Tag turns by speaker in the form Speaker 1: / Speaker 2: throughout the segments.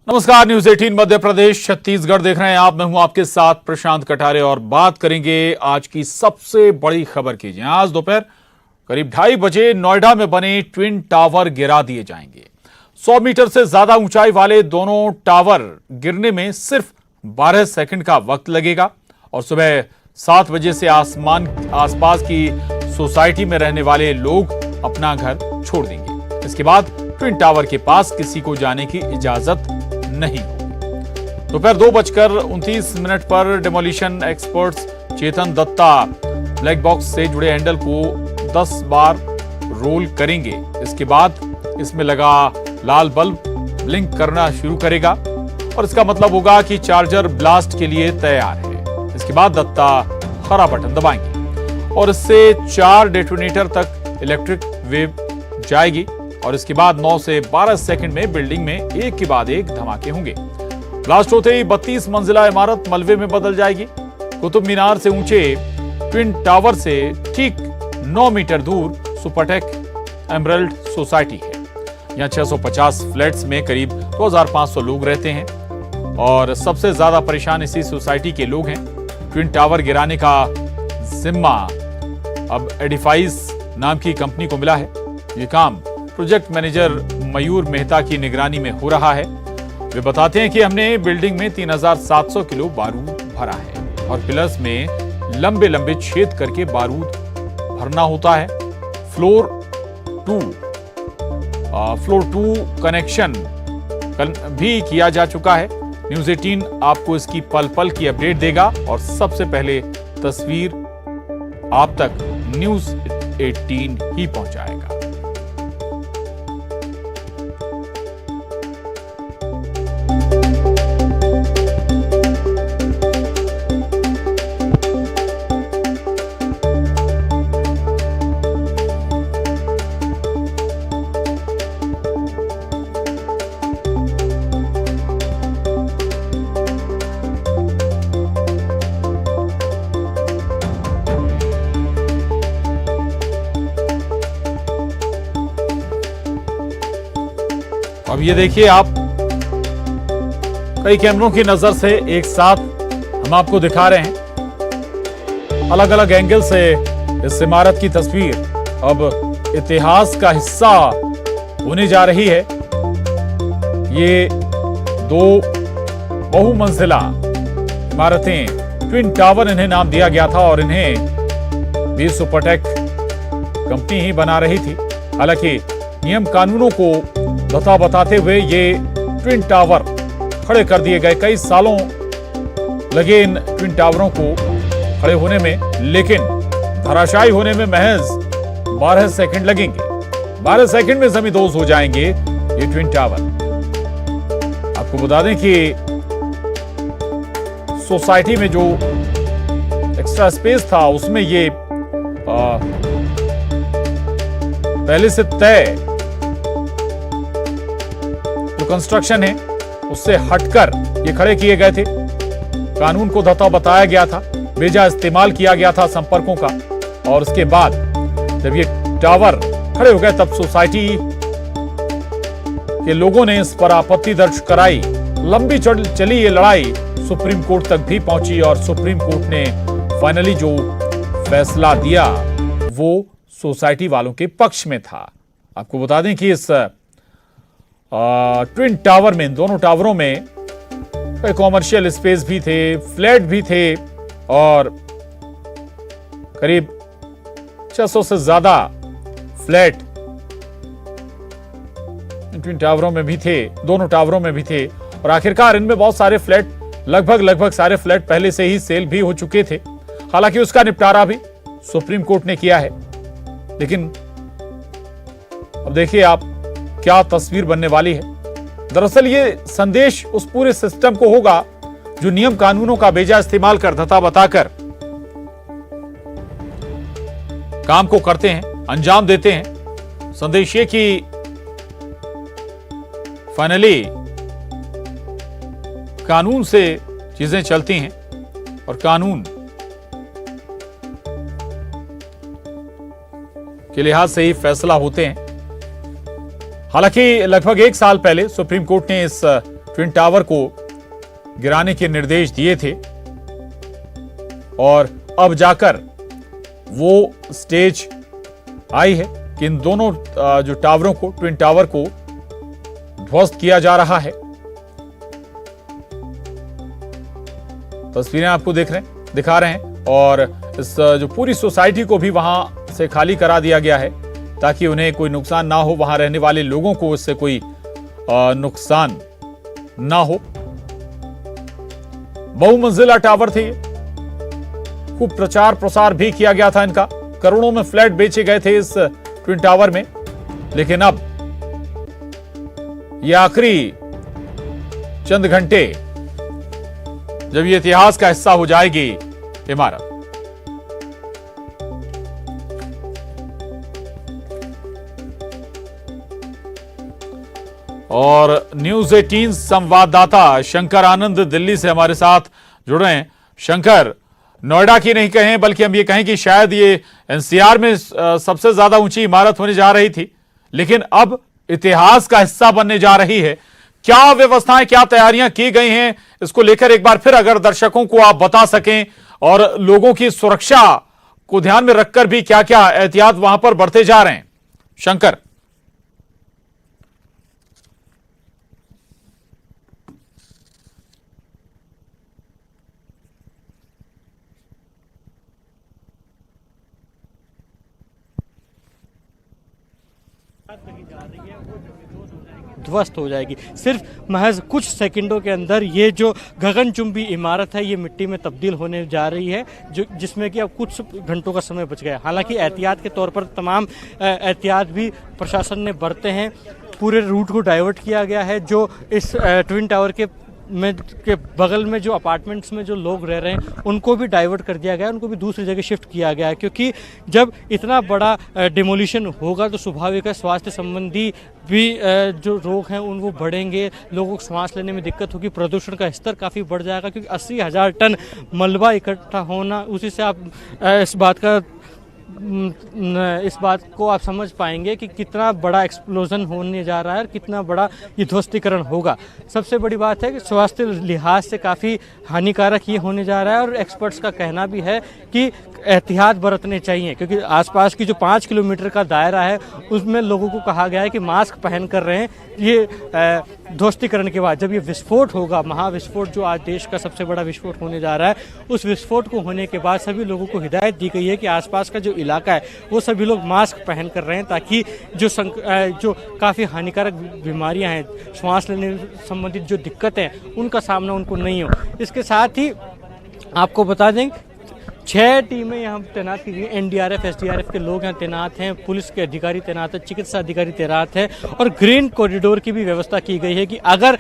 Speaker 1: नमस्कार, न्यूज 18 मध्य प्रदेश छत्तीसगढ़ देख रहे हैं आप। मैं हूं आपके साथ प्रशांत कटारे और बात करेंगे आज की सबसे बड़ी खबर की। आज दोपहर करीब 2:30 बजे नोएडा में बने ट्विन टावर गिरा दिए जाएंगे। 100 मीटर से ज्यादा ऊंचाई वाले दोनों टावर गिरने में सिर्फ 12 सेकंड का वक्त लगेगा और सुबह 7 बजे से आसपास की सोसाइटी में रहने वाले लोग अपना घर छोड़ देंगे। इसके बाद ट्विन टावर के पास किसी को जाने की इजाजत नहीं होगी। दोपहर 2:29 पर डिमोलिशन एक्सपर्ट्स चेतन दत्ता ब्लैक बॉक्स से जुड़े हैंडल को 10 बार रोल करेंगे। इसके बाद इसमें लगा लाल बल्ब ब्लिंक करना शुरू करेगा और इसका मतलब होगा कि चार्जर ब्लास्ट के लिए तैयार है। इसके बाद दत्ता हरा बटन दबाएंगे और इससे 4 डेटोनेटर तक इलेक्ट्रिक वेव जाएगी और इसके बाद 9 से 12 सेकंड में बिल्डिंग में एक के बाद एक धमाके होंगे। ब्लास्ट होते ही 32 मंजिला इमारत मलबे में बदल जाएगी। कुतुब मीनार से ऊंचे ट्विन टावर से ठीक 9 मीटर दूर सुपरटेक एमरल्ड सोसाइटी है। यहाँ 650 फ्लैट्स में करीब 2500 लोग रहते हैं और सबसे ज्यादा परेशान इसी सोसाइटी के लोग हैं। ट्विन टावर गिराने का जिम्मा अब एडिफाइस नाम की कंपनी को मिला है। ये काम प्रोजेक्ट मैनेजर मयूर मेहता की निगरानी में हो रहा है। वे बताते हैं कि हमने बिल्डिंग में 3700 किलो बारूद भरा है और पिलर्स में लंबे लंबे छेद करके बारूद भरना होता है। फ्लोर 2 कनेक्शन भी किया जा चुका है। न्यूज 18 आपको इसकी पल पल की अपडेट देगा और सबसे पहले तस्वीर आप तक न्यूज 18 ही पहुंचाएगा। अब ये देखिए आप, कई कैमरों की नजर से एक साथ हम आपको दिखा रहे हैं अलग अलग एंगल से इस इमारत की तस्वीर। अब इतिहास का हिस्सा होने जा रही है। ये 2 बहुमंजिला इमारतें, ट्विन टावर इन्हें नाम दिया गया था और इन्हें भी सुपरटेक कंपनी ही बना रही थी। हालांकि नियम कानूनों को लता बताते हुए ये ट्विन टावर खड़े कर दिए गए। कई सालों लगे इन ट्विन टावरों को खड़े होने में, लेकिन धराशायी होने में महज 12 सेकंड लगेंगे। 12 सेकंड में जमींदोज हो जाएंगे ये ट्विन टावर। आपको बता दें कि सोसाइटी में जो एक्स्ट्रा स्पेस था उसमें ये पहले से तय जो कंस्ट्रक्शन है उससे हटकर ये खड़े किए गए थे। कानून को धता बताया गया था, बेजा इस्तेमाल किया गया था संपर्कों का और उसके बाद जब ये टावर खड़े हो गए तब सोसाइटी के लोगों ने इस पर आपत्ति दर्ज कराई। लंबी चली ये लड़ाई सुप्रीम कोर्ट तक भी पहुंची और सुप्रीम कोर्ट ने फाइनली जो फैसला दिया वो सोसाइटी वालों के पक्ष में था। आपको बता दें कि इस ट्विन टावर में, दोनों टावरों में कॉमर्शियल स्पेस भी थे, फ्लैट भी थे और करीब 600 से ज्यादा फ्लैट ट्विन टावरों में भी थे, दोनों टावरों में भी थे। और आखिरकार इनमें बहुत सारे फ्लैट, लगभग सारे फ्लैट पहले से ही सेल भी हो चुके थे। हालांकि उसका निपटारा भी सुप्रीम कोर्ट ने किया है। लेकिन अब देखिए आप क्या तस्वीर बनने वाली है। दरअसल ये संदेश उस पूरे सिस्टम को होगा जो नियम कानूनों का बेजा इस्तेमाल कर, धता बताकर काम को करते हैं, अंजाम देते हैं। संदेश ये कि फाइनली कानून से चीजें चलती हैं और कानून के लिहाज से ही फैसला होते हैं। हालांकि लगभग 1 साल पहले सुप्रीम कोर्ट ने इस ट्विन टावर को गिराने के निर्देश दिए थे और अब जाकर वो स्टेज आई है कि इन दोनों जो टावरों को, ट्विन टावर को ध्वस्त किया जा रहा है। तस्वीरें आपको दिखा रहे हैं और इस जो पूरी सोसाइटी को भी वहां से खाली करा दिया गया है ताकि उन्हें कोई नुकसान ना हो, वहां रहने वाले लोगों को इससे कोई नुकसान ना हो। बहुमंजिला टावर थे, खूब प्रचार प्रसार भी किया गया था इनका, करोड़ों में फ्लैट बेचे गए थे इस ट्विन टावर में। लेकिन अब ये आखिरी चंद घंटे जब ये इतिहास का हिस्सा हो जाएगी इमारत। और न्यूज 18 संवाददाता शंकर आनंद दिल्ली से हमारे साथ जुड़ रहे हैं। शंकर, नोएडा की नहीं कहें बल्कि हम ये कहें कि शायद ये एनसीआर में सबसे ज्यादा ऊंची इमारत होने जा रही थी, लेकिन अब इतिहास का हिस्सा बनने जा रही है। क्या व्यवस्थाएं, क्या तैयारियां की गई हैं, इसको लेकर एक बार फिर अगर दर्शकों को आप बता सकें, और लोगों की सुरक्षा को ध्यान में रखकर भी क्या क्या एहतियात वहां पर बढ़ते जा रहे हैं। शंकर।
Speaker 2: ध्वस्त हो जाएगी। सिर्फ महज कुछ सेकंडों के अंदर ये जो गगनचुंबी इमारत है ये मिट्टी में तब्दील होने जा रही है, जो जिसमें कि अब कुछ घंटों का समय बच गया। हालांकि एहतियात के तौर पर तमाम एहतियात भी प्रशासन ने बरते हैं। पूरे रूट को डाइवर्ट किया गया है। जो इस ट्विन टावर के बगल में जो अपार्टमेंट्स में जो लोग रह रहे हैं उनको भी डाइवर्ट कर दिया गया है, उनको भी दूसरी जगह शिफ्ट किया गया है, क्योंकि जब इतना बड़ा डिमोलिशन होगा तो स्वाभाविक है स्वास्थ्य संबंधी भी जो रोग हैं उन वो बढ़ेंगे, लोगों को सांस लेने में दिक्कत होगी, प्रदूषण का स्तर काफ़ी बढ़ जाएगा, क्योंकि 80,000 टन मलबा इकट्ठा होना, उसी से आप इस बात को आप समझ पाएंगे कि कितना बड़ा एक्सप्लोजन होने जा रहा है और कितना बड़ा ये ध्वस्तीकरण होगा। सबसे बड़ी बात है कि स्वास्थ्य लिहाज से काफ़ी हानिकारक ये होने जा रहा है, और एक्सपर्ट्स का कहना भी है कि एहतियात बरतने चाहिए, क्योंकि आसपास की जो 5 किलोमीटर का दायरा है उसमें लोगों को कहा गया है कि मास्क पहन कर रहें। ये ध्वस्तीकरण के बाद जब ये विस्फोट होगा, महाविस्फोट जो आज देश का सबसे बड़ा विस्फोट होने जा रहा है, उस विस्फोट को होने के बाद सभी लोगों को हिदायत दी गई है कि आसपास का जो इलाका है वो सभी लोग मास्क पहन कर रहें, ताकि जो काफ़ी हानिकारक बीमारियां हैं, श्वास लेने संबंधित जो दिक्कतें हैं उनका सामना उनको नहीं हो। इसके साथ ही आपको बता दें 6 टीमें यहाँ तैनात की गई। एनडीआरएफ, एसडीआरएफ के लोग यहाँ तैनात हैं, पुलिस के अधिकारी तैनात हैं, चिकित्सा अधिकारी तैनात हैं, और ग्रीन कॉरिडोर की भी व्यवस्था की गई है कि अगर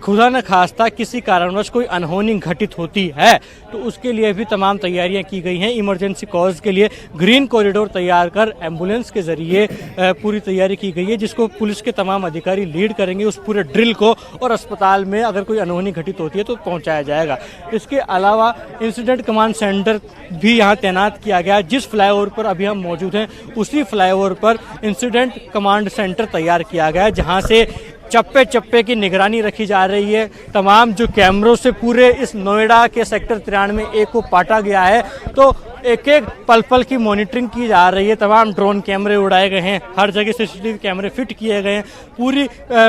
Speaker 2: खुदा न खास्ता किसी कारणवश कोई अनहोनी घटित होती है तो उसके लिए भी तमाम तैयारियां की गई हैं। इमरजेंसी कॉज के लिए ग्रीन कॉरिडोर तैयार कर एम्बुलेंस के जरिए पूरी तैयारी की गई है, जिसको पुलिस के तमाम अधिकारी लीड करेंगे उस पूरे ड्रिल को, और अस्पताल में अगर कोई अनहोनी घटित होती है तो पहुंचाया जाएगा। इसके अलावा इंसिडेंट कमांड सेंटर भी यहाँ तैनात किया गया है। जिस फ्लाईओवर पर अभी हम मौजूद हैं उसी फ्लाईओवर पर इंसिडेंट कमांड सेंटर तैयार किया गया है, जहाँ से चप्पे चप्पे की निगरानी रखी जा रही है। तमाम जो कैमरों से पूरे इस नोएडा के सेक्टर 93A को पाटा गया है, तो एक एक पल पल की मॉनिटरिंग की जा रही है। तमाम ड्रोन कैमरे उड़ाए गए हैं, हर जगह सीसीटीवी कैमरे फिट किए गए हैं, पूरी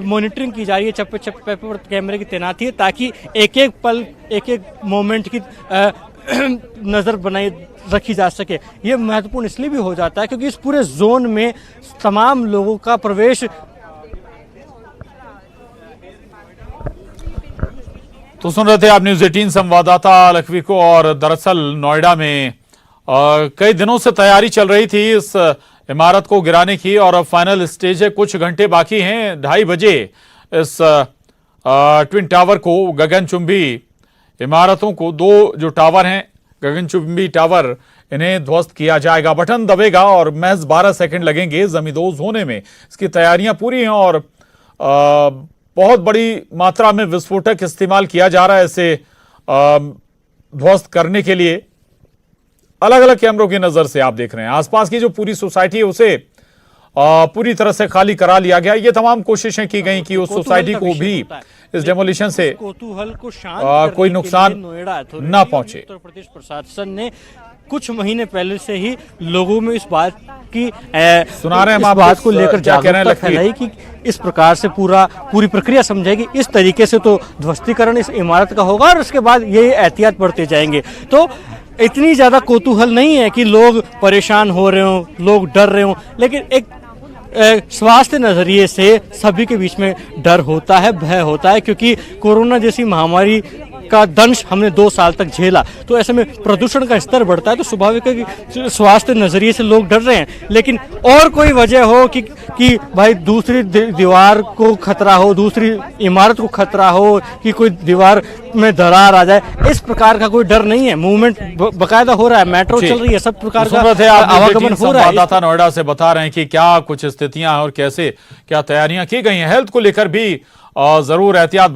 Speaker 2: मॉनिटरिंग की जा रही है, चप्पे चप्पे पर कैमरे की तैनाती है, ताकि एक एक पल, एक एक मोमेंट की नज़र बनाई रखी जा सके। ये महत्वपूर्ण इसलिए भी हो जाता है क्योंकि इस पूरे जोन में तमाम लोगों का प्रवेश।
Speaker 1: तो सुन रहे थे आप न्यूज 18 संवाददाता लखवी को। और दरअसल नोएडा में कई दिनों से तैयारी चल रही थी इस इमारत को गिराने की, और अब फाइनल स्टेज है, कुछ घंटे बाकी हैं। 2:30 बजे इस ट्विन टावर को, गगनचुंबी इमारतों को, 2 जो टावर हैं गगनचुंबी टावर, इन्हें ध्वस्त किया जाएगा। बटन दबेगा और महज 12 सेकंड लगेंगे जमींदोज होने में। इसकी तैयारियां पूरी हैं और बहुत बड़ी मात्रा में विस्फोटक इस्तेमाल किया जा रहा है इसे ध्वस्त करने के लिए। अलग अलग कैमरों की नजर से आप देख रहे हैं आसपास की जो पूरी सोसाइटी है उसे पूरी तरह से खाली करा लिया गया। ये तमाम कोशिशें की गई कि उस
Speaker 2: कौतूहल
Speaker 1: सोसाइटी
Speaker 2: का
Speaker 1: को
Speaker 2: विषय
Speaker 1: भी
Speaker 2: होता है।
Speaker 1: इस डेमोलिशन से
Speaker 2: कौतूहल को शांत
Speaker 1: कोई
Speaker 2: करने के
Speaker 1: नुकसान
Speaker 2: लिए नोएडा अथॉरिटी
Speaker 1: ना पहुंचे।
Speaker 2: उत्तर प्रदेश प्रशासन ने कुछ महीने पहले से ही लोगों में इस बात की
Speaker 1: सुना रहे हैं हम
Speaker 2: इस
Speaker 1: आपको,
Speaker 2: बात को लेकर
Speaker 1: क्या कह रहे हैं
Speaker 2: जागरूकता
Speaker 1: लखीर?
Speaker 2: फैलाई कि इस प्रकार से पूरी प्रक्रिया समझेगी, इस तरीके से तो ध्वस्तीकरण इस इमारत का होगा और उसके बाद ये एहतियात बढ़ते जाएंगे। तो इतनी ज्यादा कौतूहल नहीं है कि लोग परेशान हो रहे हों, लोग डर रहे हों, लेकिन एक स्वास्थ्य नजरिए से सभी के बीच में डर होता है, भय होता है, क्योंकि कोरोना जैसी महामारी का दंश हमने 2 साल तक झेला। तो ऐसे में प्रदूषण का स्तर बढ़ता है, तो स्वाभाविक है कि स्वास्थ्य नजरिए से लोग डर रहे हैं। लेकिन और कोई वजह हो कि भाई दूसरी दीवार को खतरा हो, दूसरी इमारत को खतरा हो, कि कोई दीवार में दरार आ जाए, इस प्रकार का कोई डर नहीं है। मूवमेंट बकायदा हो रहा है, मेट्रो चल रही है, सब प्रकार का आवागमन हो रहा है।
Speaker 1: संवाददाता नोएडा से बता रहे हैं कि क्या कुछ स्थितियां और कैसे क्या तैयारियां की गई हैं। हेल्थ को लेकर भी जरूर एहतियात